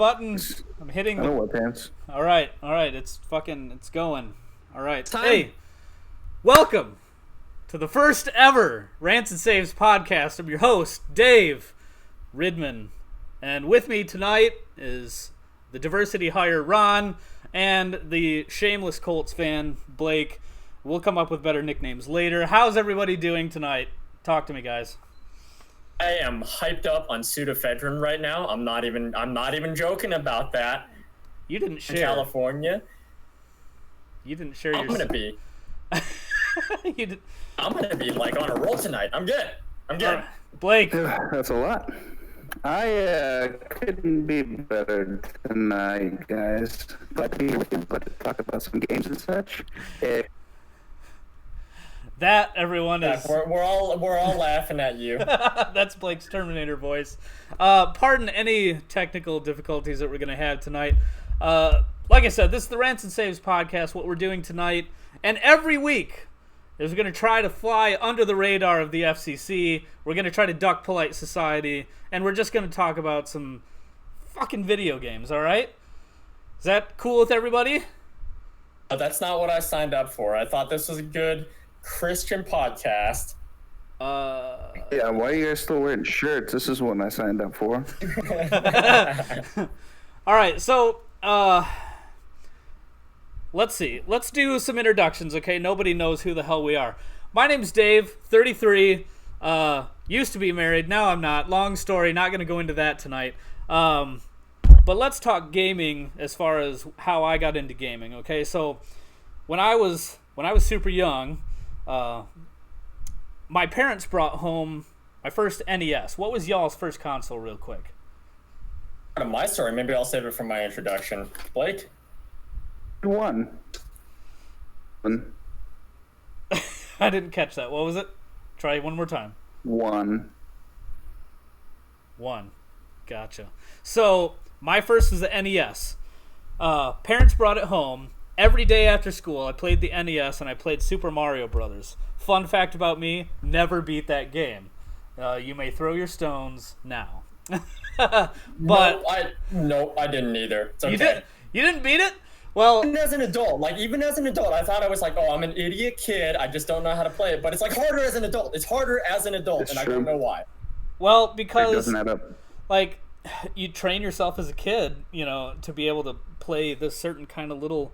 button. I'm hitting I know what pants. All right. It's going. All right. Hey, welcome to the first ever Rants and Saves podcast. I'm your host, Dave Ridman. And with me tonight is the diversity hire, Ron, and the shameless Colts fan, Blake. We'll come up with better nicknames later. How's everybody doing tonight? Talk to me, guys. I am hyped up on pseudoephedrine right now. I'm not even joking about that. You didn't share. In California. You didn't share. I'm gonna be. I'm gonna be like on a roll tonight. I'm good. Blake. That's a lot. I couldn't be better tonight, guys. Glad to be here with you, but to talk about some games and such. That, everyone, is... We're all laughing at you. That's Blake's Terminator voice. Pardon any technical difficulties that we're going to have tonight. Like I said, this is the Rants and Saves podcast. What we're doing tonight, and every week, is we're going to try to fly under the radar of the FCC. We're going to try to duck polite society, and we're just going to talk about some fucking video games, all right? Is that cool with everybody? That's not what I signed up for. I thought this was a good Christian podcast. Yeah, why are you guys still wearing shirts? This is what I signed up for. All right, so let's see. Let's do some introductions, okay? Nobody knows who the hell we are. My name's Dave, 33. Used to be married, now I'm not. Long story, not going to go into that tonight. But let's talk gaming as far as how I got into gaming, okay? So when I was super young, my parents brought home my first NES. What was y'all's first console, real quick? Part of my story. Maybe I'll save it for my introduction. Blake? One. I didn't catch that. What was it? Try one more time. One. Gotcha. So my first was the NES. Parents brought it home. Every day after school, I played the NES and I played Super Mario Brothers. Fun fact about me, never beat that game. You may throw your stones now. But no, I didn't either. It's okay. You didn't beat it? Well, even as an adult, I thought I was like, oh, I'm an idiot kid. I just don't know how to play it. But it's like harder as an adult. It's harder as an adult, and I don't know why. Well, because it doesn't add up. Like, you train yourself as a kid, to be able to play this certain kind of little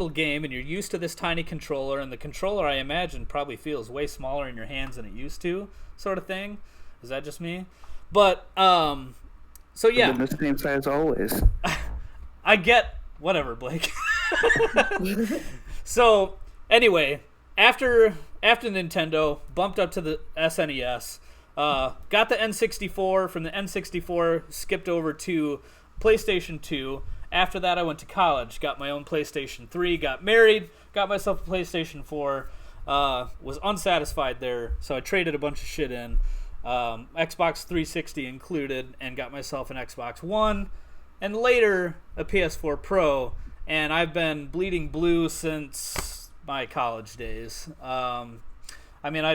game, and you're used to this tiny controller, and the controller, I imagine, probably feels way smaller in your hands than it used to, sort of thing. Is that just me? But so yeah, the same size always. I get whatever, Blake. So anyway, after Nintendo bumped up to the SNES, got the N64. From the N64, skipped over to PlayStation 2. After that, I went to college, got my own PlayStation 3, got married, got myself a PlayStation 4, was unsatisfied there, so I traded a bunch of shit in, Xbox 360 included, and got myself an Xbox One, and later a PS4 Pro, and I've been bleeding blue since my college days. I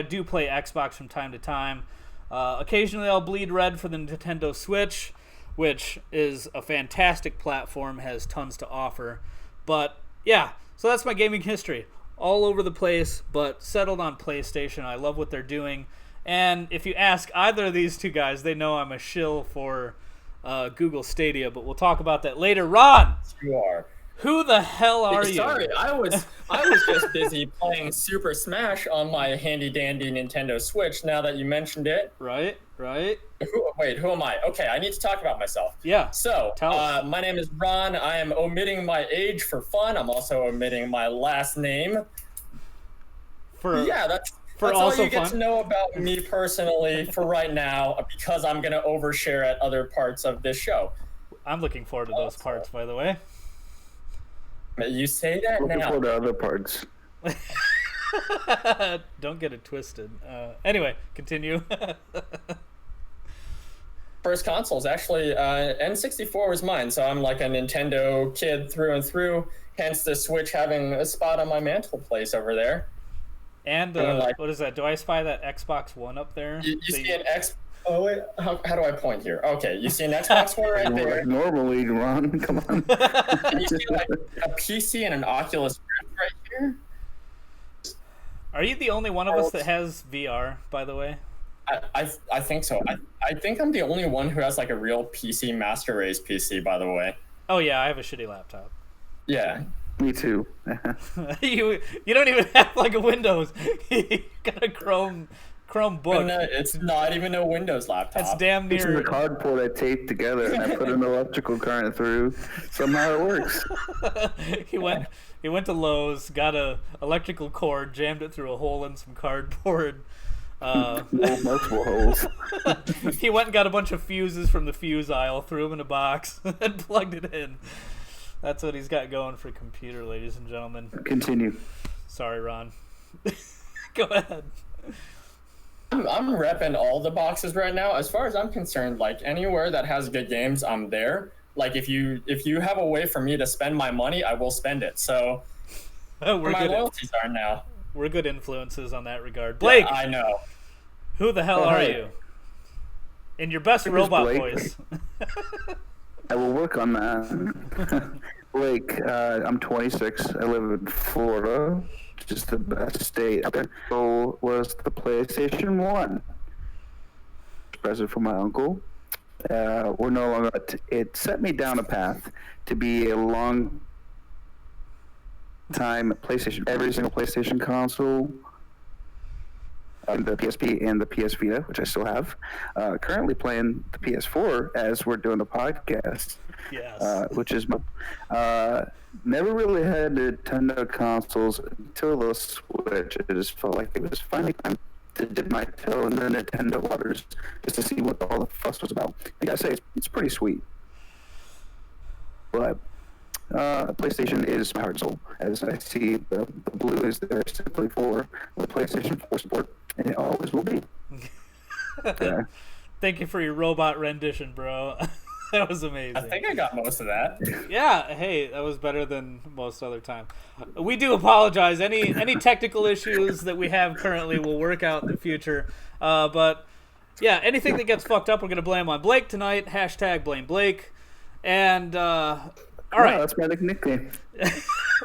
do play Xbox from time to time. Occasionally I'll bleed red for the Nintendo Switch, which is a fantastic platform, has tons to offer. But yeah, so that's my gaming history. All over the place, but settled on PlayStation. I love what they're doing. And if you ask either of these two guys, they know I'm a shill for Google Stadia, but we'll talk about that later. Ron! You are. Who the hell are you? Sorry, I was just busy playing Super Smash on my handy-dandy Nintendo Switch, now that you mentioned it. Right. Who am I? Okay, I need to talk about myself. Yeah. So, my name is Ron. I am omitting my age for fun. I'm also omitting my last name. That's all you get to know about me personally for right now, because I'm going to overshare at other parts of this show. I'm looking forward to those parts, by the way. You say that looking now. Looking forward to other parts. Don't get it twisted. Anyway, continue. First consoles, actually, N64 was mine, so I'm like a Nintendo kid through and through, hence the Switch having a spot on my mantelpiece over there. And what is that? Do I spy that Xbox One up there? You see an Oh wait, how do I point here? Okay, you see an Xbox One right there. Normally, Ron, come on. And you see like a PC and an Oculus Rift right here. Are you the only one of us that has VR, by the way? I think so. I think I'm the only one who has like a real PC, master race PC, by the way. Oh yeah, I have a shitty laptop. Yeah. Me too. You don't even have like a Windows. You got a Chrome book. And, it's not even a Windows laptop. It's damn It's near the cardboard I taped together and I put an electrical current through. Somehow it works. He went to Lowe's, got a electrical cord, jammed it through a hole in some cardboard. Multiple holes. He went and got a bunch of fuses from the fuse aisle, threw them in a box, and plugged it in. That's what he's got going for computer, ladies and gentlemen. Continue. Sorry, Ron. Go ahead. I'm repping all the boxes right now. As far as I'm concerned, like anywhere that has good games, I'm there. Like if you have a way for me to spend my money, I will spend it. So my loyalties are now. We're good influences on that regard. Blake, yeah, I know. Who the hell are you? In your best robot Blake. voice. I will work on that. Blake, I'm 26. I live in Florida, which is the best state out there. So was the PlayStation 1. Present from my uncle. We're no longer. It set me down a path to be a long time PlayStation. Every single PlayStation console. The PSP and the PS Vita, which I still have. Currently playing the PS4 as we're doing the podcast. Yes. Which is my. Never really had Nintendo consoles until the Switch. It just felt like it was finally time to dip my toe in the Nintendo waters just to see what all the fuss was about. I gotta say, it's pretty sweet. But PlayStation is my heart and soul, as I see the blue is there simply for the PlayStation 4 support, and it always will be. Yeah. Thank you for your robot rendition, bro. That was amazing. I think I got most of that. Yeah, hey, that was better than most other time. We do apologize. Any technical issues that we have currently will work out in the future. But yeah, anything that gets fucked up, we're gonna blame on Blake tonight. # blame Blake. And all right, Oh, that's my nickname.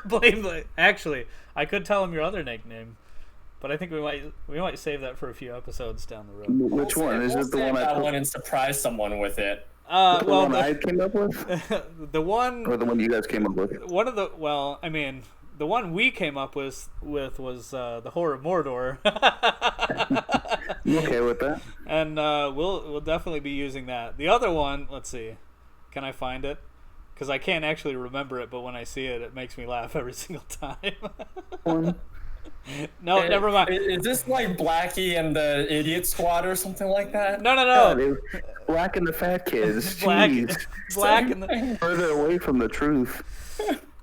blame Blake. Actually, I could tell him your other nickname, but I think we might save that for a few episodes down the road. Which one? Is We'll it the save one that I one and surprise someone with it? the Well, one I came up with, the one or the one you guys came up with? one of the the one we came up with was the Horror of Mordor. I'm okay with that. And we'll definitely be using that. The other one, let's see, can I find it? Because I can't actually remember it, but when I see it, it makes me laugh every single time. One. No, never mind. Is this like Blackie and the Idiot Squad or something like that? No. Oh, dude. Black and the fat kids. Black Jeez. and the. Further away from the truth.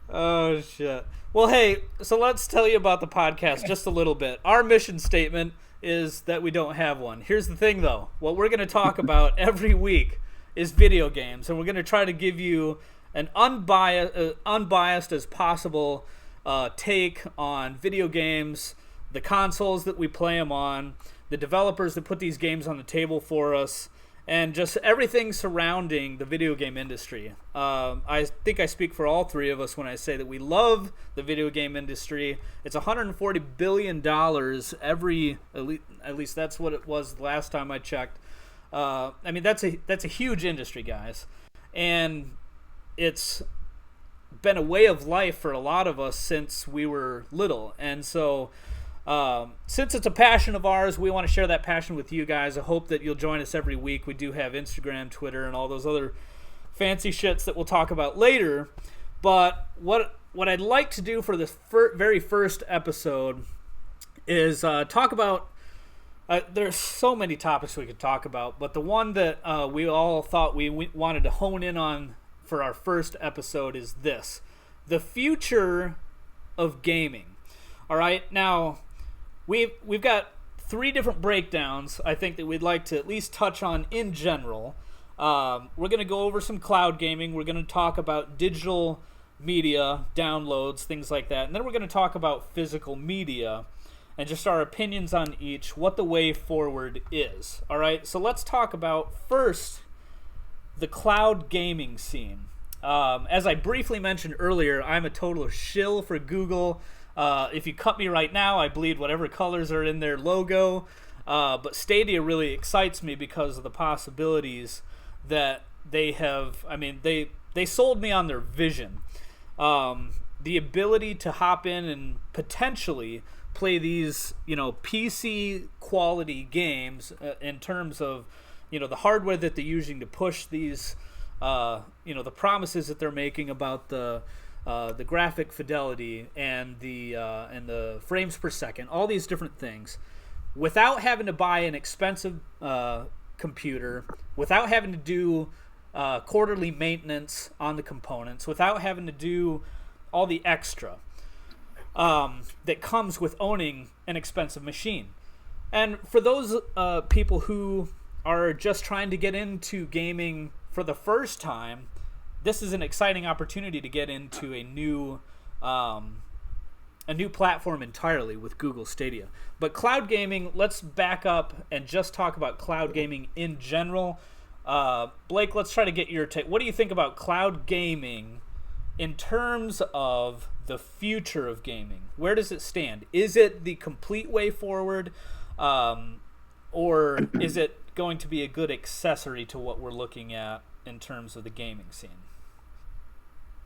Oh shit. Well, hey, so let's tell you about the podcast just a little bit. Our mission statement is that we don't have one. Here's the thing, though. What we're going to talk about every week is video games, and we're going to try to give you an unbiased as possible take on video games, the consoles that we play them on, the developers that put these games on the table for us, and just everything surrounding the video game industry. I think I speak for all three of us when I say that we love the video game industry. It's $140 billion at least that's what it was the last time I checked. I mean, that's a huge industry, guys. And it's been a way of life for a lot of us since we were little. And so since it's a passion of ours, we want to share that passion with you guys. I hope that you'll join us every week. We do have Instagram, Twitter, and all those other fancy shits that we'll talk about later. But what I'd like to do for this very first episode is talk about there's so many topics we could talk about, but the one that we all thought we wanted to hone in on for our first episode is this: the future of gaming. All right, now we've got 3 different breakdowns I think that we'd like to at least touch on in general. We're going to go over some cloud gaming. We're going to talk about digital media, downloads, things like that. And then we're going to talk about physical media. and just our opinions on each, what the way forward is. All right, so let's talk about first the cloud gaming scene. As I briefly mentioned earlier, I'm a total shill for Google. If you cut me right now, I bleed whatever colors are in their logo. But Stadia really excites me because of the possibilities that they have. I mean, they sold me on their vision. The ability to hop in and potentially play these, PC quality games in terms of, the hardware that they're using to push these, the promises that they're making about the graphic fidelity and the frames per second, all these different things, without having to buy an expensive computer, without having to do quarterly maintenance on the components, without having to do all the extra that comes with owning an expensive machine. And for those people who are just trying to get into gaming for the first time, this is an exciting opportunity to get into a new platform entirely with Google Stadia. But cloud gaming, let's back up and just talk about cloud gaming in general. Blake, let's try to get your take. What do you think about cloud gaming in terms of the future of gaming? Where does it stand? Is it the complete way forward, or is it going to be a good accessory to what we're looking at in terms of the gaming scene?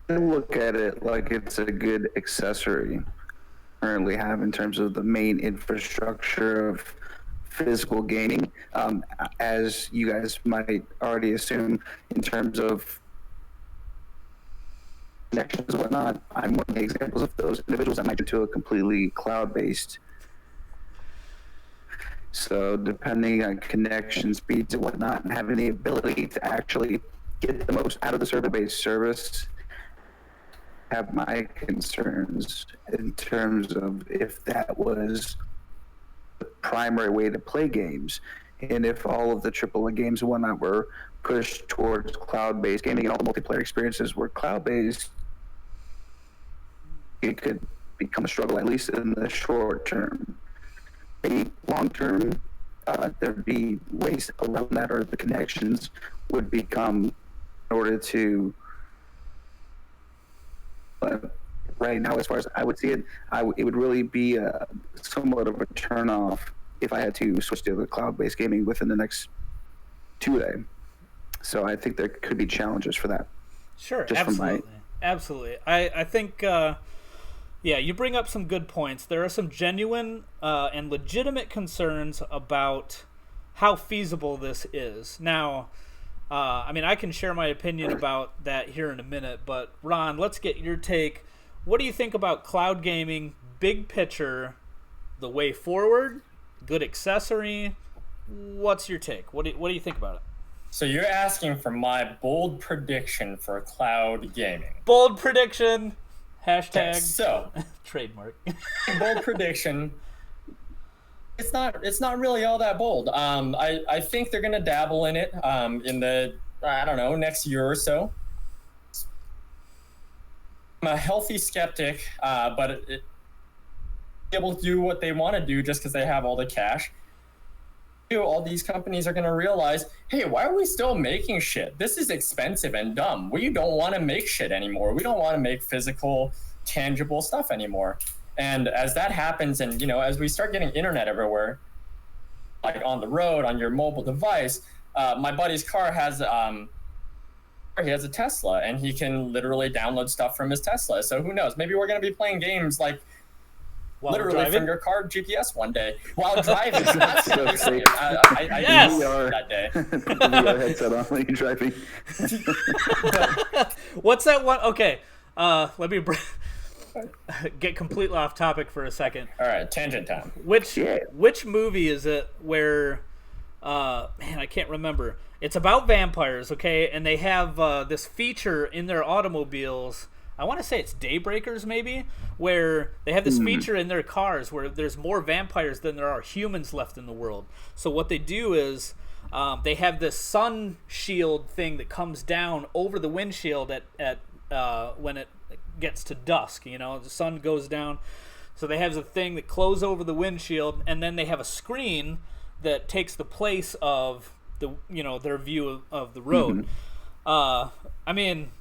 I look at it like it's a good accessory currently have in terms of the main infrastructure of physical gaming. As you guys might already assume, in terms of connections and whatnot, I'm one of the examples of those individuals that might go to a completely cloud-based. So depending on connection speeds and whatnot, and having the ability to actually get the most out of the server-based service, have my concerns in terms of if that was the primary way to play games, and if all of the AAA games and whatnot were pushed towards cloud-based gaming and all the multiplayer experiences were cloud-based, it could become a struggle, at least in the short term. Maybe long term, there'd be ways around that, or the connections would become in order to. But right now, as far as I would see it, it would really be somewhat of a turn off if I had to switch to the cloud-based gaming within the next 2 days. So I think there could be challenges for that. Sure, absolutely. I think. Yeah, you bring up some good points. There are some genuine and legitimate concerns about how feasible this is. Now, I can share my opinion about that here in a minute, but Ron, let's get your take. What do you think about cloud gaming, big picture, the way forward, good accessory? What's your take? What do you think about it? So you're asking for my bold prediction for cloud gaming. Bold prediction. Hashtag. Okay, so trademark. Bold prediction. It's not really all that bold. I think they're gonna dabble in it in the next year or so. I'm a healthy skeptic, but it able to do what they want to do just because they have all the cash. All these companies are going to realize, hey, why are we still making shit? This is expensive and dumb. We don't want to make shit anymore. We don't want to make physical, tangible stuff anymore. And as that happens, and as we start getting internet everywhere, like on the road, on your mobile device, my buddy's car has he has a Tesla, and he can literally download stuff from his Tesla. So who knows? Maybe we're going to be playing games like literally from your car GPS one day while driving. That's so safe. Yes. That day. VR headset on when you're driving. What's that one? Okay, let me get completely off topic for a second. All right, tangent time. Which movie is it where? I can't remember. It's about vampires, okay, and they have this feature in their automobiles. I want to say it's Daybreakers, maybe, where they have this feature in their cars where there's more vampires than there are humans left in the world. So what they do is they have this sun shield thing that comes down over the windshield at when it gets to dusk. The sun goes down. So they have a thing that close over the windshield, and then they have a screen that takes the place of their view of the road. I mean,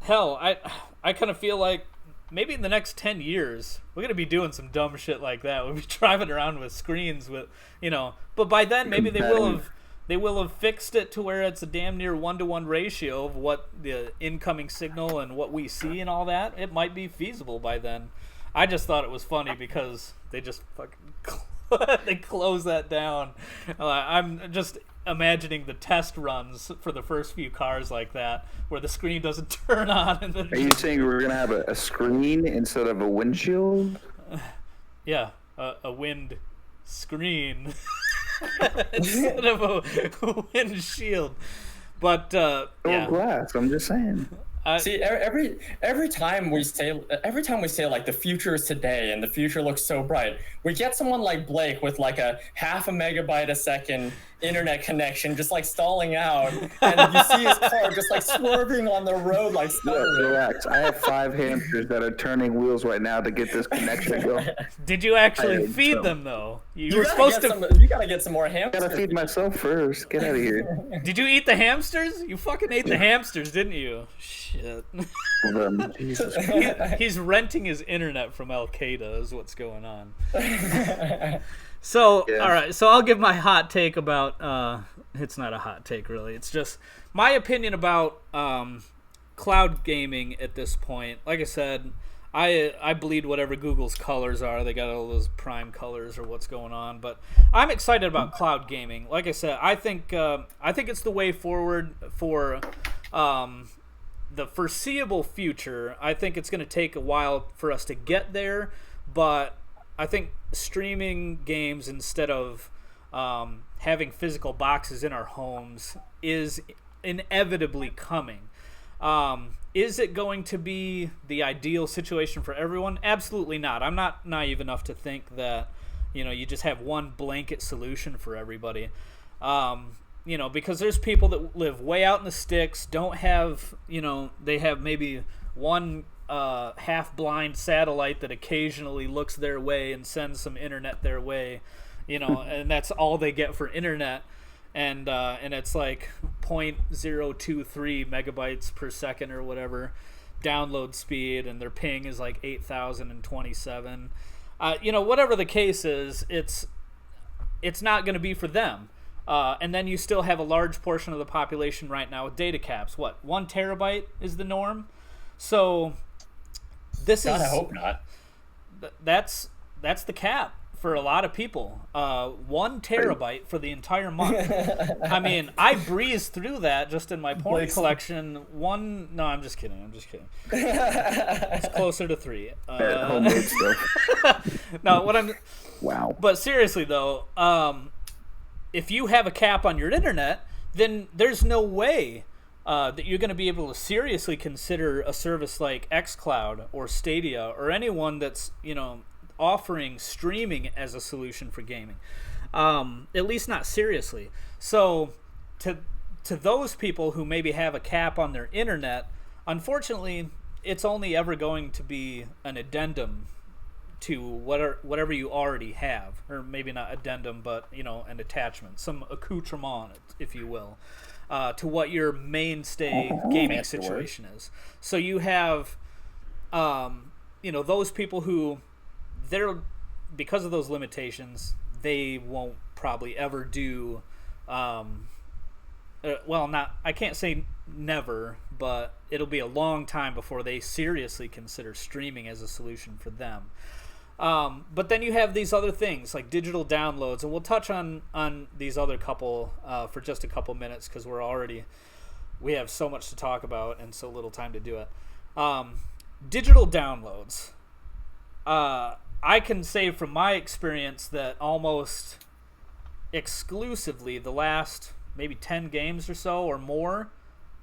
hell, I kind of feel like maybe in the next 10 years we're gonna be doing some dumb shit like that. We'll be driving around with screens with, but by then maybe they will have fixed it to where it's a damn near 1-to-1 ratio of what the incoming signal and what we see and all that. It might be feasible by then. I just thought it was funny because they just fucking they close that down. I'm just imagining the test runs for the first few cars like that, where the screen doesn't turn on. And then are you saying we're gonna have a screen instead of a windshield? Yeah, a wind screen instead of a windshield. But yeah. Glass. I'm just saying. See, every time we say like the future is today and the future looks so bright, we get someone like Blake with like a 0.5 megabite a second internet connection just like stalling out, and you see his car just like swerving on the road like stuttering. Relax. I have 5 hamsters that are turning wheels right now to get this connection going. Did you actually feed them though? You were supposed to. You gotta get some more hamsters. I gotta feed myself first. Get out of here. Did you eat the hamsters? You fucking ate the hamsters, didn't you? Shit. Jesus. He's renting his internet from Al Qaeda is what's going on. So, yeah. All right. So I'll give my hot take about. It's not a hot take, really. It's just my opinion about cloud gaming at this point. Like I said, I bleed whatever Google's colors are. They got all those prime colors or what's going on. But I'm excited about cloud gaming. Like I said, I think it's the way forward for the foreseeable future. I think it's going to take a while for us to get there, but I think streaming games instead of having physical boxes in our homes is inevitably coming. Is it going to be the ideal situation for everyone? Absolutely not. I'm not naive enough to think that you just have one blanket solution for everybody. Because there's people that live way out in the sticks, don't have, they have maybe one half-blind satellite that occasionally looks their way and sends some internet their way, and that's all they get for internet, and it's like 0.023 megabytes per second or whatever download speed, and their ping is like 8,027. Whatever the case is, it's not going to be for them. And then you still have a large portion of the population right now with data caps. What, 1 terabyte is the norm? So God, I hope not. That's the cap for a lot of people. 1 terabyte for the entire month. I mean, I breezed through that just in my porn collection. No, I'm just kidding. It's closer to 3. Homemade stuff. No, what I'm. Wow. But seriously though, if you have a cap on your internet, then there's no way that you're going to be able to seriously consider a service like xCloud or Stadia or anyone that's offering streaming as a solution for gaming. At least not seriously. So to those people who maybe have a cap on their internet, unfortunately, it's only ever going to be an addendum to whatever you already have, or maybe not addendum, but an attachment, some accoutrement, if you will, to what your mainstay gaming situation is. So you have, those people who because of those limitations, they won't probably ever do. I can't say never, but it'll be a long time before they seriously consider streaming as a solution for them. But then you have these other things like digital downloads, and we'll touch on these other couple for just a couple minutes because we have so much to talk about and so little time to do it. Digital downloads. I can say from my experience that almost exclusively the last maybe 10 games or so or more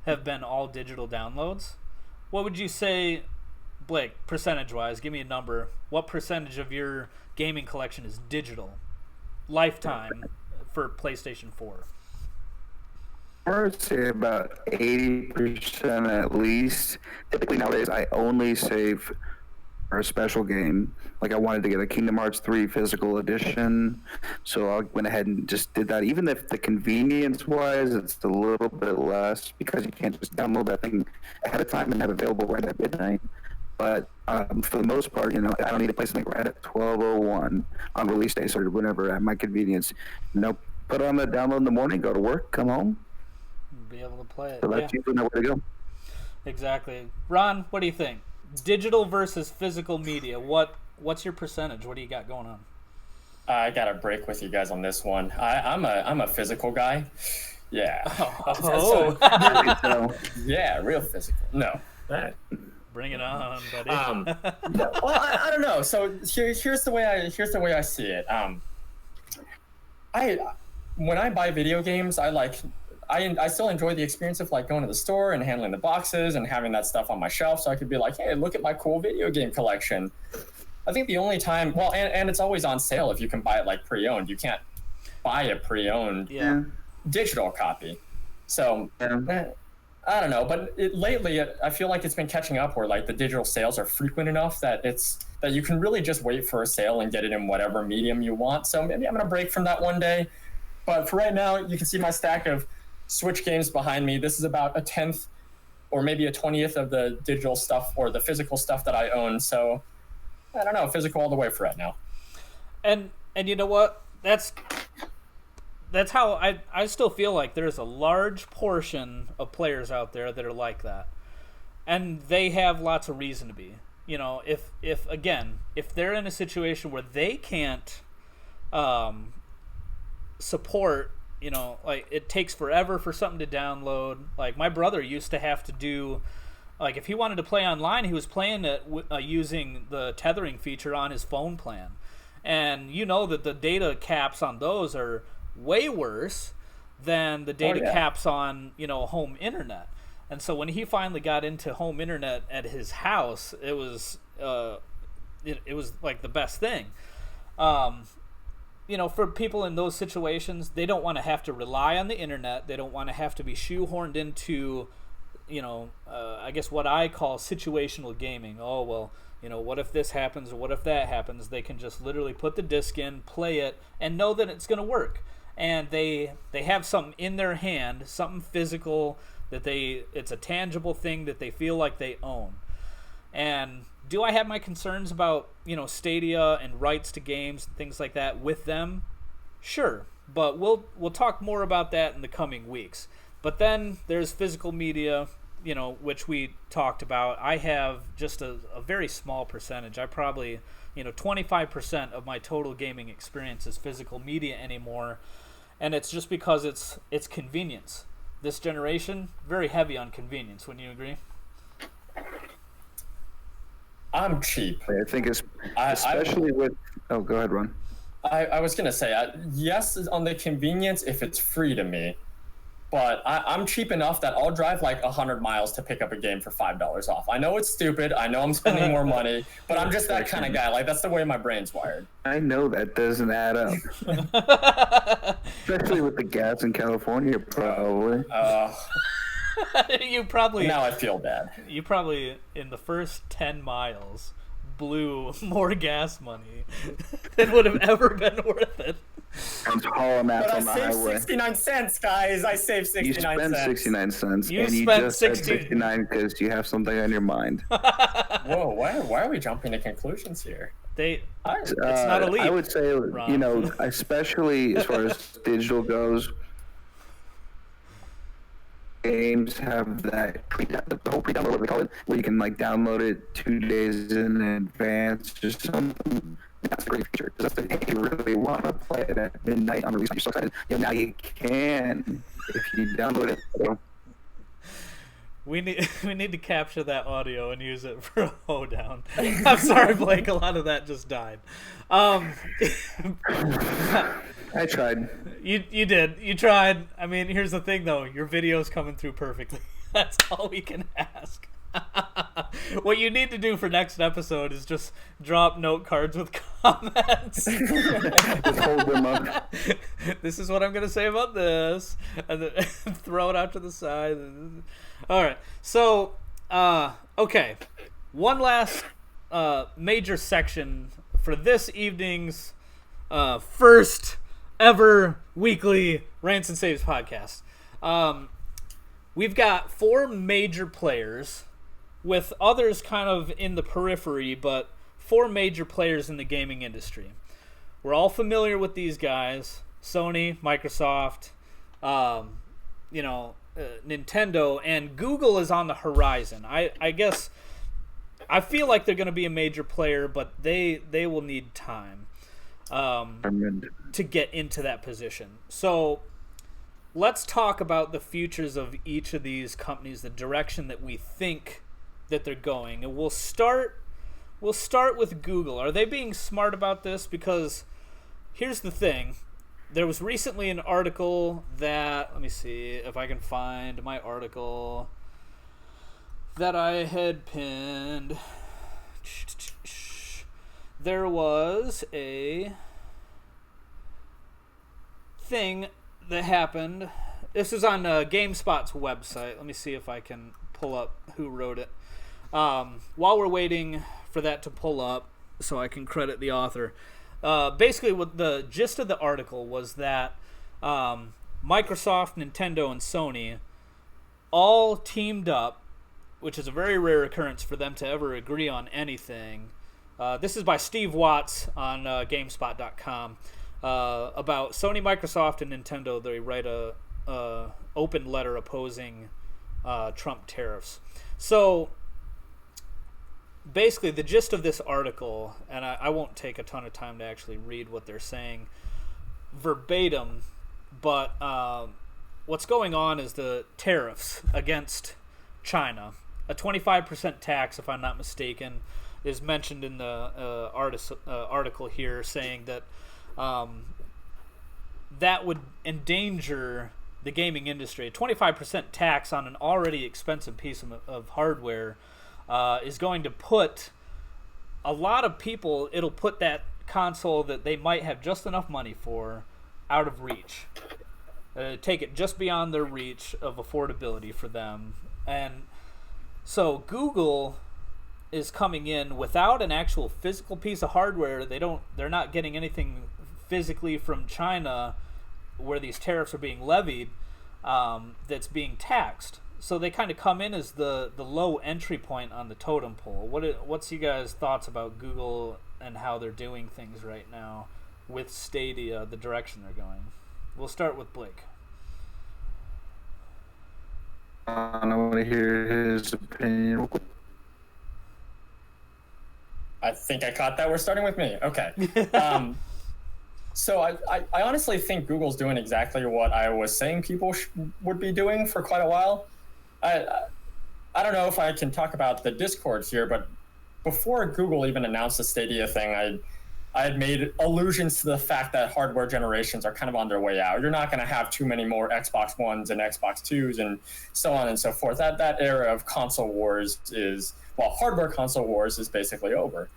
have been all digital downloads. What would you say, Blake, percentage-wise? Give me a number. What percentage of your gaming collection is digital? Lifetime for PlayStation 4. I would say about 80% at least. Typically nowadays I only save or a special game. Like I wanted to get a Kingdom Hearts 3 physical edition, so I went ahead and just did that. Even if the convenience-wise, it's a little bit less because you can't just download that thing ahead of time and have it available right at midnight. But for the most part, I don't need to play something right at 12:01 on release day, so whenever at my convenience. Put on the download in the morning, go to work, come home, be able to play it. So that's usually nowhere to go. Exactly. Ron, what do you think? Digital versus physical media. What's your percentage? What do you got going on? I got to break with you guys on this one. I'm a physical guy. Yeah. Oh. Yeah, real physical. No. Bring it on, buddy. Well, I don't know. So here's the way I see it. When I buy video games, I still enjoy the experience of like going to the store and handling the boxes and having that stuff on my shelf, so I could be like, hey, look at my cool video game collection. I think the only time, and it's always on sale if you can buy it like pre-owned. You can't buy a pre-owned digital copy. So I don't know, but lately I feel like it's been catching up where like the digital sales are frequent enough that you can really just wait for a sale and get it in whatever medium you want. So maybe I'm gonna break from that one day. But for right now, you can see my stack of Switch games behind me. This is about a 10th or maybe a 20th of the digital stuff or the physical stuff that I own. So I don't know, physical all the way for right now. And you know what? That's how I still feel like there's a large portion of players out there that are like that. And they have lots of reason to be. If they're in a situation where they can't support, like it takes forever for something to download. Like my brother used to have to do, like if he wanted to play online, he was playing it using the tethering feature on his phone plan. And that the data caps on those are way worse than the data caps on home internet. And so when he finally got into home internet at his house, it was like the best thing. For people in those situations, they don't want to have to rely on the internet. They don't want to have to be shoehorned into I guess what I call situational gaming. Oh well, what if this happens or what if that happens? They can just literally put the disc in, play it, and know that it's going to work. And they have something in their hand, something physical it's a tangible thing that they feel like they own. And do I have my concerns about Stadia and rights to games and things like that with them? Sure, but we'll talk more about that in the coming weeks. But then there's physical media, which we talked about. I have just a very small percentage. I probably 25% of my total gaming experience is physical media anymore. And it's just because it's convenience. This generation, very heavy on convenience. Wouldn't you agree? I'm cheap. I think especially with... Oh, go ahead, Ron. I was going to say, yes, on the convenience if it's free to me. But I'm cheap enough that I'll drive like 100 miles to pick up a game for $5 off. I know it's stupid. I know I'm spending more money, but I'm just that kind of guy. Like, that's the way my brain's wired. I know that doesn't add up. Especially with the gas in California, probably. You probably... Now I feel bad. You probably, in the first 10 miles, blew more gas money than would have ever been worth it. And hauling ass on the highway. I saved 69 cents, guys. I saved 69 cents. You spent 69 cents. You and spent you just said 69 because you have something on your mind. Whoa, why are we jumping to conclusions here? It's not a leap. I would say, Ron. Especially as far as digital goes, games have that the whole pre-download, what we call it, where you can like download it 2 days in advance or something. That's a great feature because that's if you really want to play it at midnight on release. You're so excited. Now you can if you download it. So. We need to capture that audio and use it for a hoedown. I'm sorry, Blake. A lot of that just died. I tried. You did. You tried. I mean, here's the thing, though. Your video's coming through perfectly. That's all we can ask. What you need to do for next episode is just drop note cards with comments. Just hold them up. This is what I'm going to say about this. And then throw it out to the side. All right. So, okay. One last major section for this evening's first ever weekly Rants and Saves podcast. We've got 4 major players with others kind of in the periphery, but 4 major players in the gaming industry. We're all familiar with these guys: Sony, Microsoft, Nintendo, and Google is on the horizon. I guess I feel like they're going to be a major player, but they will need time to get into that position. So let's talk about the futures of each of these companies, the direction that we think that they're going. And we'll start with Google. Are they being smart about this? Because here's the thing. There was recently an article that, let me see if I can find my article that I had pinned. There was a thing that happened. This is on GameSpot's website. Let me see if I can pull up who wrote it. While we're waiting for that to pull up so I can credit the author. Basically, what the gist of the article was that Microsoft, Nintendo, and Sony all teamed up, which is a very rare occurrence for them to ever agree on anything. This is by Steve Watts on GameSpot.com. About Sony, Microsoft, and Nintendo. They write a open letter opposing Trump tariffs. So basically, the gist of this article, and I won't take a ton of time to actually read what they're saying verbatim, but what's going on is the tariffs against China. A 25% tax, if I'm not mistaken, is mentioned in the article here, saying that that would endanger the gaming industry. A 25% tax on an already expensive piece of hardware is going to put a lot of people, it'll put that console that they might have just enough money for out of reach. Take it just beyond their reach of affordability for them. And so Google is coming in without an actual physical piece of hardware. They're not getting anything physically from China where these tariffs are being levied that's being taxed. So they kind of come in as the low entry point on the totem pole. What's you guys' thoughts about Google and how they're doing things right now with Stadia, the direction they're going? We'll start with Blake. I want to hear his opinion. I think I caught that. We're starting with me. Okay. So I honestly think Google's doing exactly what I was saying people would be doing for quite a while. I don't know if I can talk about the Discord here, but before Google even announced the Stadia thing, I had made allusions to the fact that hardware generations are kind of on their way out. You're not going to have too many more Xbox Ones and Xbox Twos and so on and so forth. That era of console wars hardware console wars is basically over.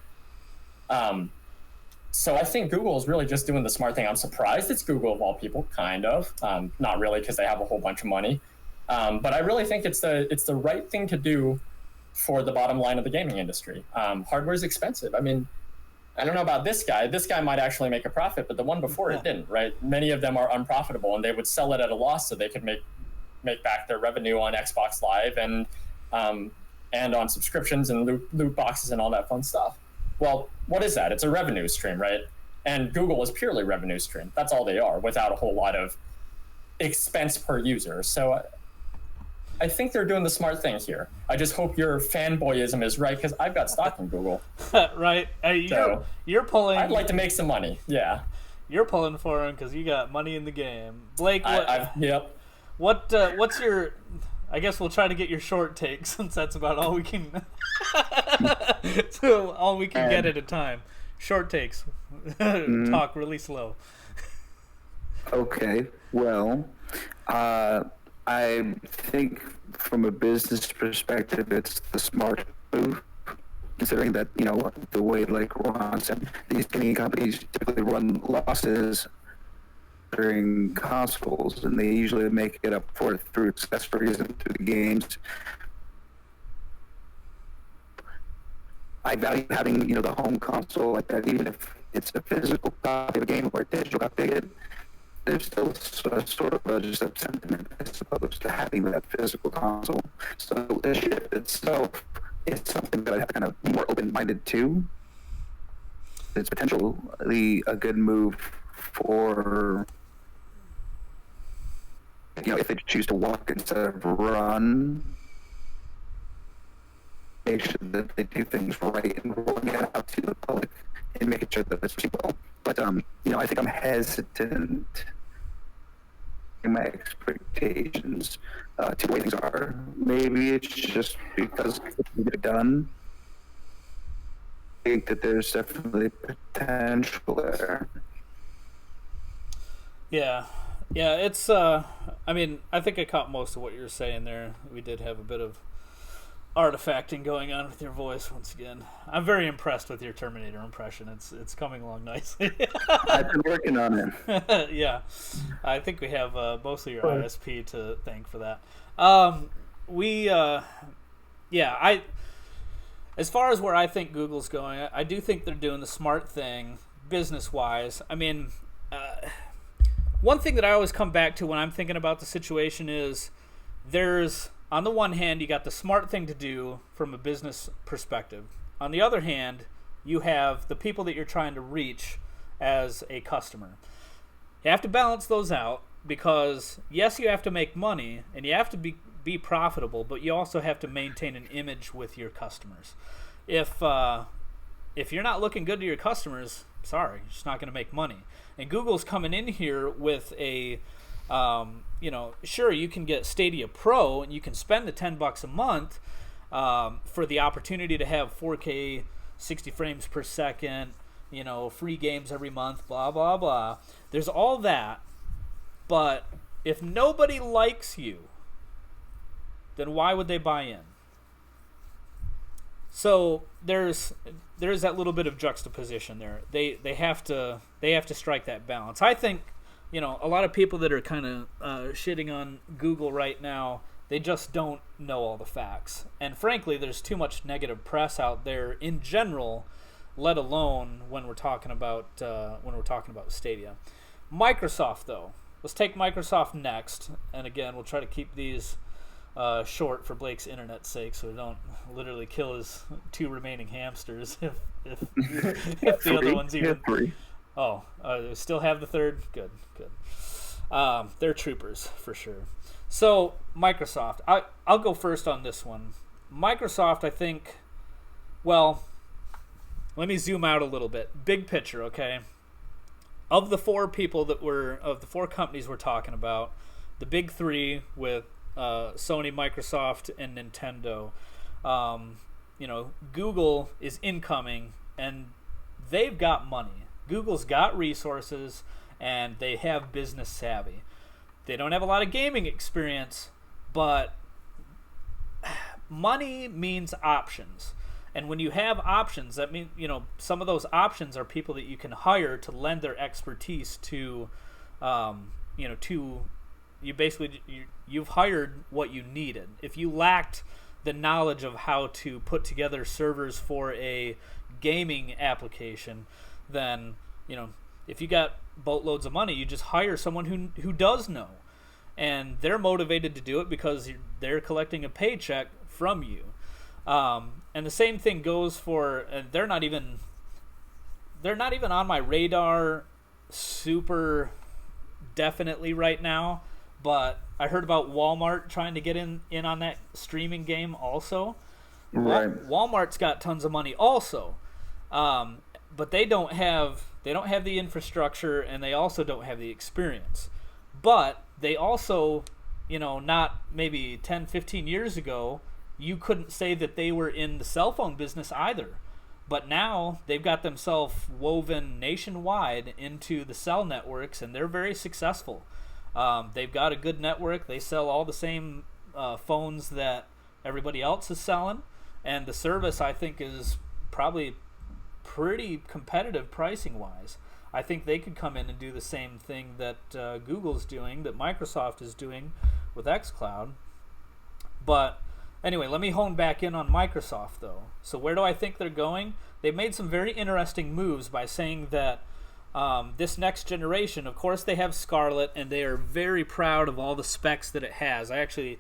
So I think Google is really just doing the smart thing. I'm surprised it's Google of all people, kind of. Not really, because they have a whole bunch of money. But I really think it's the right thing to do for the bottom line of the gaming industry. Hardware is expensive. I mean, I don't know about this guy. This guy might actually make a profit, but the one before it didn't, right? Many of them are unprofitable, and they would sell it at a loss so they could make back their revenue on Xbox Live and on subscriptions and loot boxes and all that fun stuff. Well, what is that? It's a revenue stream, right? And Google is purely revenue stream. That's all they are, without a whole lot of expense per user. So I think they're doing the smart thing here. I just hope your fanboyism is right, because I've got stock in Google. Right. You're pulling. I'd like to make some money. Yeah. You're pulling for him because you got money in the game. Blake, yep. What's your? I guess we'll try to get your short take, since that's about all we can. So all we can get at a time. Short takes. Talk really slow. Okay. Well, I think from a business perspective, it's the smart move, considering that, the way, like Ron said, these gaming companies typically run losses during consoles, and they usually make it up for it through accessories and through the games. I value having, the home console like that, even if it's a physical copy of a game or a digital copy. There's still sort of just a sentiment, I suppose, to having that physical console. So the shift itself is something that I have to kind of be more open-minded to. It's potentially a good move for, if they choose to walk instead of run, make sure that they do things right and rolling it out to the public and making sure that it's people. But, I think I'm hesitant in my expectations to the way things are. Maybe it's just because it's done. I think that there's definitely potential there. Yeah, it's. I think I caught most of what you were saying there. We did have a bit of artifacting going on with your voice once again. I'm very impressed with your Terminator impression. It's coming along nicely. I've been working on it. Yeah, I think we have mostly your ISP to thank for that. As far as where I think Google's going, I do think they're doing the smart thing business-wise. I mean, one thing that I always come back to when I'm thinking about the situation is there's, on the one hand, you got the smart thing to do from a business perspective. On the other hand, you have the people that you're trying to reach as a customer. You have to balance those out because, yes, you have to make money and you have to be profitable, but you also have to maintain an image with your customers. If you're not looking good to your customers, sorry, you're just not going to make money. And Google's coming in here with a sure, you can get Stadia Pro and you can spend the $10 a month for the opportunity to have 4K 60 frames per second, free games every month, blah, blah, blah. There's all that, but if nobody likes you, then why would they buy in? So there's that little bit of juxtaposition there. They have to strike that balance. I think, a lot of people that are kind of shitting on Google right now, they just don't know all the facts. And frankly, there's too much negative press out there in general, let alone when we're talking about Stadia. Microsoft, though, let's take Microsoft next. And again, we'll try to keep these short for Blake's internet's sake, so we don't literally kill his 2 remaining hamsters if the other one's even. Three. Oh, still have the third? Good. They're troopers, for sure. So, Microsoft. I'll go first on this one. Microsoft, I think, well, let me zoom out a little bit. Big picture, okay? Of the 4 companies we're talking about, the big 3 with Sony, Microsoft, and Nintendo, Google is incoming, and they've got money. Google's got resources, and they have business savvy. They don't have a lot of gaming experience, but money means options. And when you have options, that means, some of those options are people that you can hire to lend their expertise to, you've hired what you needed. If you lacked the knowledge of how to put together servers for a gaming application, then, if you got boatloads of money, you just hire someone who does know. And they're motivated to do it because they're collecting a paycheck from you. And the same thing goes for, they're not even on my radar super definitely right now, but I heard about Walmart trying to get in on that streaming game also. Right. Walmart's got tons of money also, but they don't have the infrastructure, and they also don't have the experience. But they also, not maybe 10, 15 years ago, you couldn't say that they were in the cell phone business either. But now they've got themselves woven nationwide into the cell networks, and they're very successful. They've got a good network. They sell all the same phones that everybody else is selling, and the service, I think, is probably pretty competitive pricing-wise. I think they could come in and do the same thing that Google's doing, that Microsoft is doing with xCloud. But Anyway, let me hone back in on Microsoft, though. So where do I think they're going? They've made some very interesting moves by saying that this next generation, of course, they have Scarlet, and they are very proud of all the specs that it has. I actually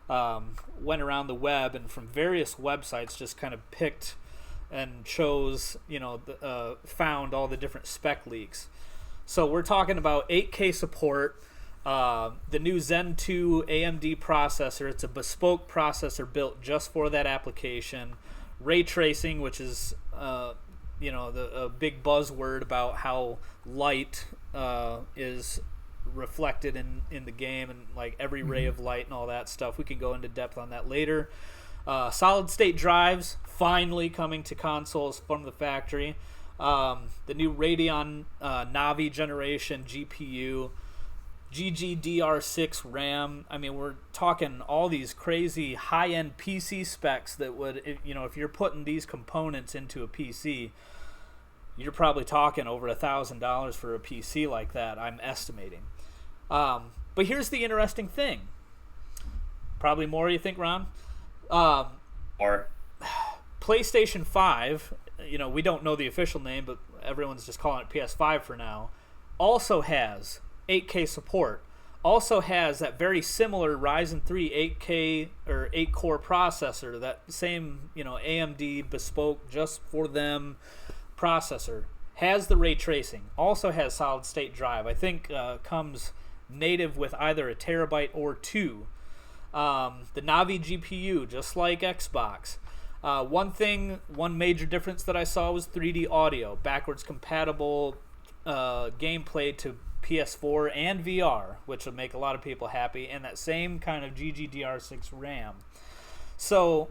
went around the web and from various websites just kind of picked and chose, found all the different spec leaks. So we're talking about 8K support, the new Zen 2 AMD processor. It's a bespoke processor built just for that application. Ray tracing, which is a big buzzword about how light is reflected in the game, and like every ray of light and all that stuff. We can go into depth on that later. Solid state drives finally coming to consoles from the factory. The new Radeon Navi generation GPU, GGDR6 RAM. I mean, we're talking all these crazy high-end PC specs that would, if you're putting these components into a PC, you're probably talking over $1,000 for a PC like that, I'm estimating. But here's the interesting thing. Probably more, you think, Ron? Or PlayStation 5, we don't know the official name, but everyone's just calling it PS5 for now, also has 8K support. Also has that very similar Ryzen 3 8K or 8-core processor, that same, AMD bespoke just for them processor. Has the ray tracing. Also has solid state drive. I think comes native with either a terabyte or 2. The Navi GPU, just like Xbox. One major difference that I saw was 3D audio, backwards compatible gameplay to PS4 and VR, which will make a lot of people happy, and that same kind of GGDR6 RAM. So,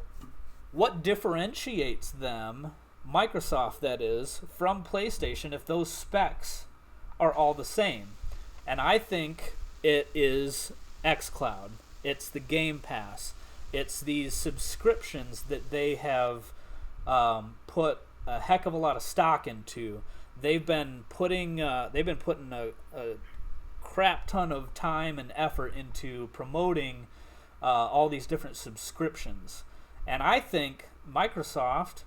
what differentiates them, Microsoft that is, from PlayStation if those specs are all the same? And I think it is xCloud. It's the Game Pass. It's these subscriptions that they have put a heck of a lot of stock into. They've been putting a crap ton of time and effort into promoting all these different subscriptions. And I think Microsoft,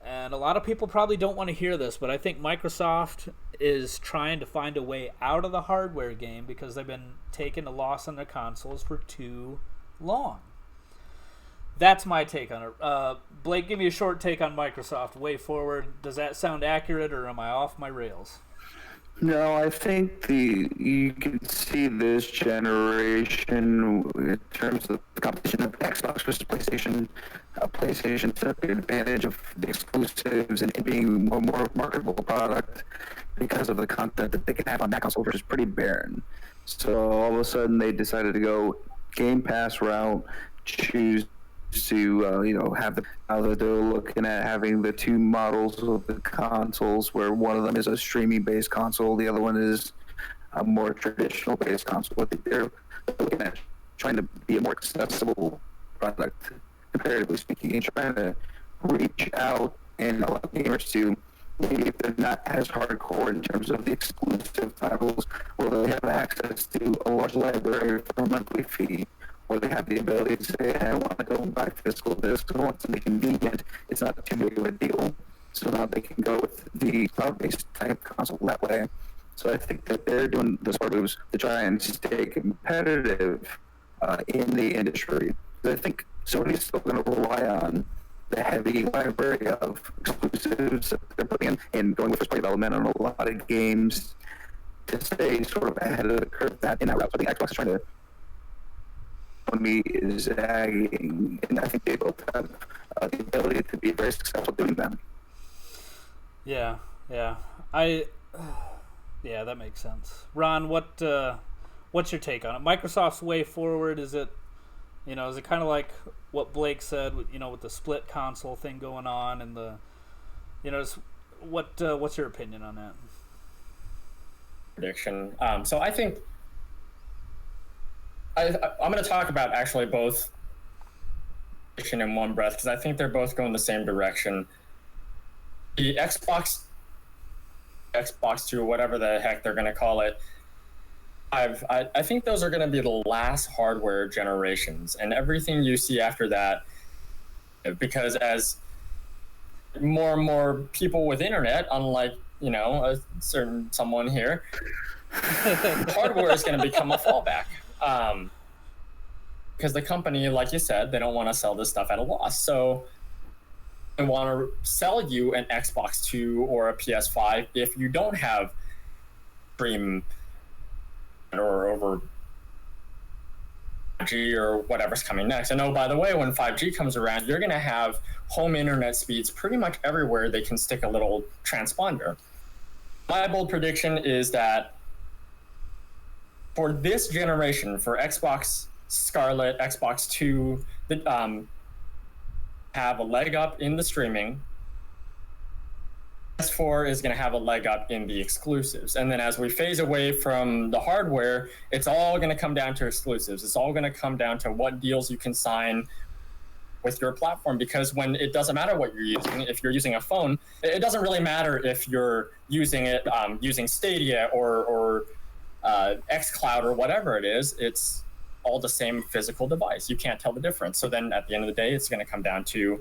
and a lot of people probably don't want to hear this, but I think Microsoft is trying to find a way out of the hardware game because they've been taking a loss on their consoles for too long. That's my take on it. Blake, give me a short take on Microsoft way forward. Does that sound accurate, or am I off my rails? No, I think you can see this generation in terms of the competition of Xbox versus PlayStation. PlayStation took advantage of the exclusives and it being a more marketable product because of the content that they can have on that console, which is pretty barren. So all of a sudden they decided to go Game Pass route, choose to have now that they're looking at having the two models of the consoles, where one of them is a streaming based console, the other one is a more traditional based console. But they're looking at trying to be a more accessible product, comparatively speaking, and trying to reach out and allow gamers to, maybe if they're not as hardcore in terms of the exclusive titles, or they have access to a large library for a monthly fee, or they have the ability to say, hey, I want to go and buy physical discs, and once it's convenient, it's not too big of a deal. So now they can go with the cloud-based type console that way. So I think that they're doing the smart moves to try and stay competitive in the industry. I think Sony's still going to rely on the heavy library of exclusives that they're putting in and going with first-party development on a lot of games to stay sort of ahead of the curve in that route. So I think Xbox is trying to me is zagging, and I think they both have the ability to be very successful doing that. Yeah, that makes sense. Ron, what's your take on it? Microsoft's way forward, is it kind of like what Blake said, with the split console thing going on, and what's your opinion on that? Prediction. So I think I'm going to talk about actually both in one breath, because I think they're both going the same direction. The Xbox 2, whatever the heck they're going to call it, I think those are going to be the last hardware generations, and everything you see after that, because as more and more people with internet, unlike, a certain someone here, hardware is going to become a fallback. Because the company, like you said, they don't want to sell this stuff at a loss. So they want to sell you an Xbox 2 or a PS5 if you don't have stream or over 5G or whatever's coming next. And oh, by the way, when 5G comes around, you're going to have home internet speeds pretty much everywhere they can stick a little transponder. My bold prediction is that for this generation, for Xbox Scarlet, Xbox 2, have a leg up in the streaming. PS4 is going to have a leg up in the exclusives. And then as we phase away from the hardware, it's all going to come down to exclusives. It's all going to come down to what deals you can sign with your platform, because when it doesn't matter what you're using, if you're using a phone, it doesn't really matter if you're using it using Stadia or xCloud or whatever it is. It's all the same physical device. You can't tell the difference. So then at the end of the day, it's going to come down to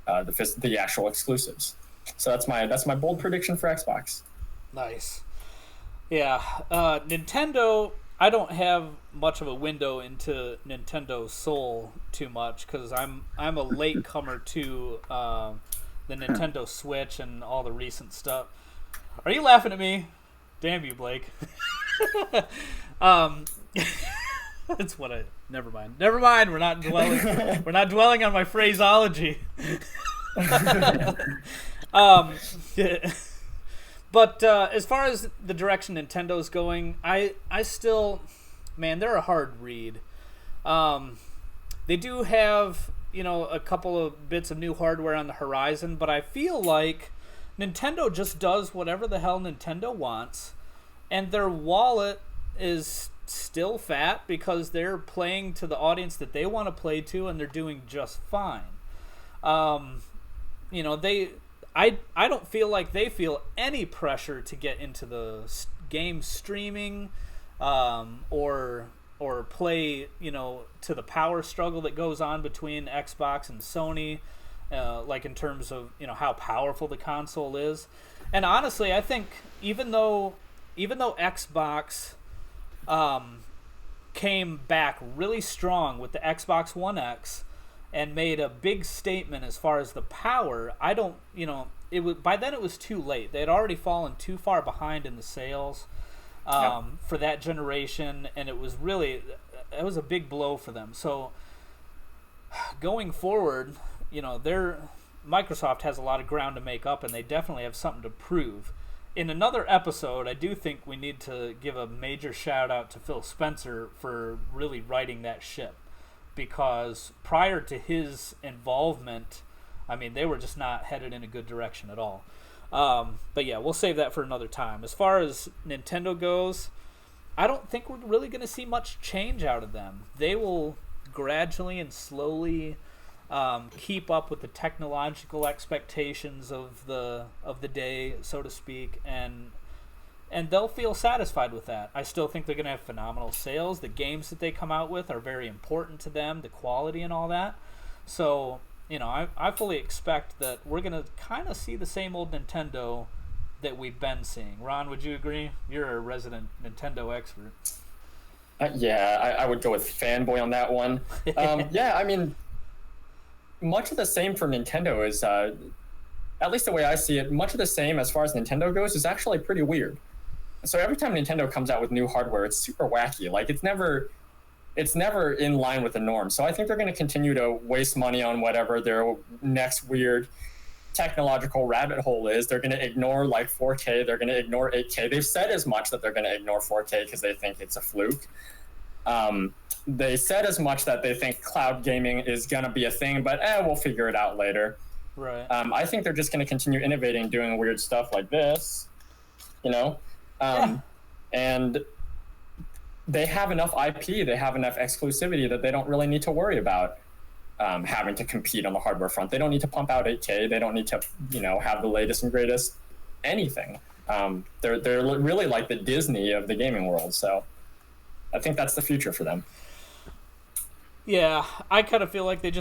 the actual exclusives. So that's my bold prediction for Xbox. Nice. Yeah, Nintendo, I don't have much of a window into Nintendo's soul too much, because I'm a latecomer to the Nintendo Switch and all the recent stuff. Are you laughing at me? Damn you, Blake. That's what I. Never mind. We're not dwelling on my phraseology. But as far as the direction Nintendo's going, I still, man, they're a hard read. They do have, a couple of bits of new hardware on the horizon, but I feel like Nintendo just does whatever the hell Nintendo wants, and their wallet is still fat because they're playing to the audience that they want to play to, and they're doing just fine. I don't feel like they feel any pressure to get into the game streaming or play, to the power struggle that goes on between Xbox and Sony, like in terms of, how powerful the console is. And honestly, I think even though Xbox came back really strong with the Xbox One X and made a big statement as far as the power, I don't, by then it was too late. They had already fallen too far behind in the sales for that generation, and it was a big blow for them. So going forward, Microsoft has a lot of ground to make up, and they definitely have something to prove. In another episode, I do think we need to give a major shout out to Phil Spencer for really righting that ship, because prior to his involvement, I mean, they were just not headed in a good direction at all. But yeah, we'll save that for another time. As far as Nintendo goes, I don't think we're really going to see much change out of them. They will gradually and slowly keep up with the technological expectations of the day, so to speak, and they'll feel satisfied with that. I still think they're going to have phenomenal sales. The games that they come out with are very important to them, the quality and all that. So, I fully expect that we're going to kind of see the same old Nintendo that we've been seeing. Ron, would you agree? You're a resident Nintendo expert. Yeah, I would go with fanboy on that one. Yeah, I mean, much of the same for Nintendo is, at least the way I see it, much of the same as far as Nintendo goes is actually pretty weird. So every time Nintendo comes out with new hardware, it's super wacky. Like, it's never in line with the norm. So I think they're going to continue to waste money on whatever their next weird technological rabbit hole is. They're going to ignore like 4K. They're going to ignore 8K. They've said as much that they're going to ignore 4K because they think it's a fluke. They said as much that they think cloud gaming is going to be a thing, but we'll figure it out later. Right. I think they're just going to continue innovating, doing weird stuff like this, and they have enough IP, they have enough exclusivity that they don't really need to worry about having to compete on the hardware front. They don't need to pump out 8K. They don't need to, have the latest and greatest anything. They're really like the Disney of the gaming world. So I think that's the future for them. Yeah, I kind of feel like they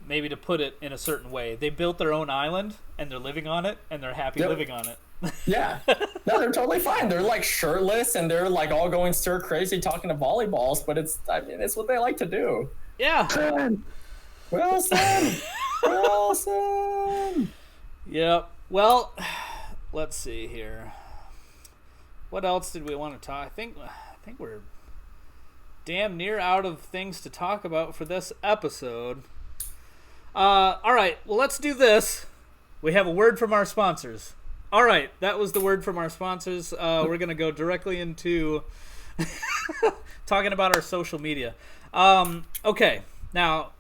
maybe to put it in a certain way, they built their own island and they're living on it and they're happy living on it. Yeah. No, they're totally fine. They're like shirtless and they're like all going stir crazy talking to volleyballs, but it's what they like to do. Yeah. Wilson. Wilson. Yep. Well, let's see here. What else did we want to talk? I think we're damn near out of things to talk about for this episode. All right. Well, let's do this. We have a word from our sponsors. All right, that was the word from our sponsors. We're going to go directly into talking about our social media. Okay, now,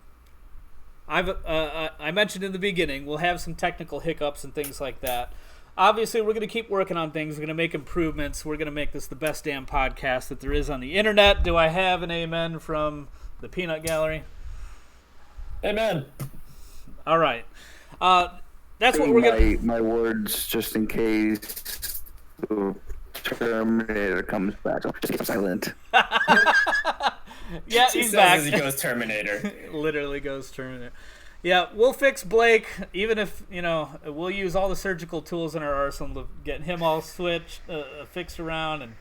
I mentioned in the beginning, we'll have some technical hiccups and things like that. Obviously, we're going to keep working on things. We're going to make improvements. We're going to make this the best damn podcast that there is on the internet. Do I have an amen from the Peanut Gallery? Amen. All right. That's what we're going to... My words, just in case the Terminator comes back. So just keep silent. Yeah, he's back. As he goes Terminator. Literally goes Terminator. Yeah, we'll fix Blake, even if, we'll use all the surgical tools in our arsenal to get him all switched, fixed around. And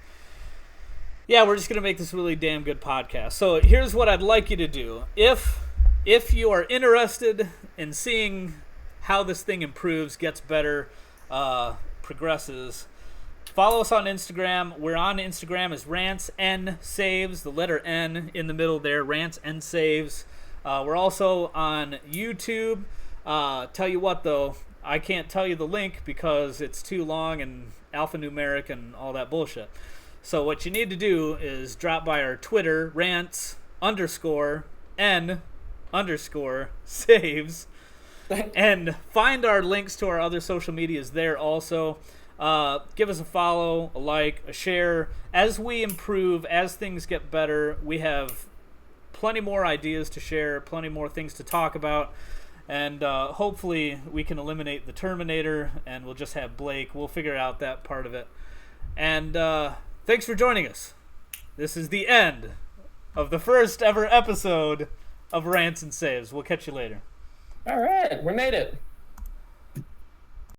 yeah, we're just going to make this really damn good podcast. So here's what I'd like you to do. If you are interested in seeing how this thing improves, gets better, progresses, follow us on Instagram. We're on Instagram as Rants N Saves, the letter N in the middle there, Rants N Saves. We're also on YouTube. Tell you what, though, I can't tell you the link because it's too long and alphanumeric and all that bullshit. So what you need to do is drop by our Twitter, Rants_N_Saves, and find our links to our other social medias there also. Give us a follow, a like, a share. As we improve, as things get better, we have plenty more ideas to share, plenty more things to talk about, and hopefully we can eliminate the Terminator and we'll just have Blake. We'll figure out that part of it. And thanks for joining us. This is the end of the first ever episode of Rants and Saves. We'll catch you later. All right, we made it.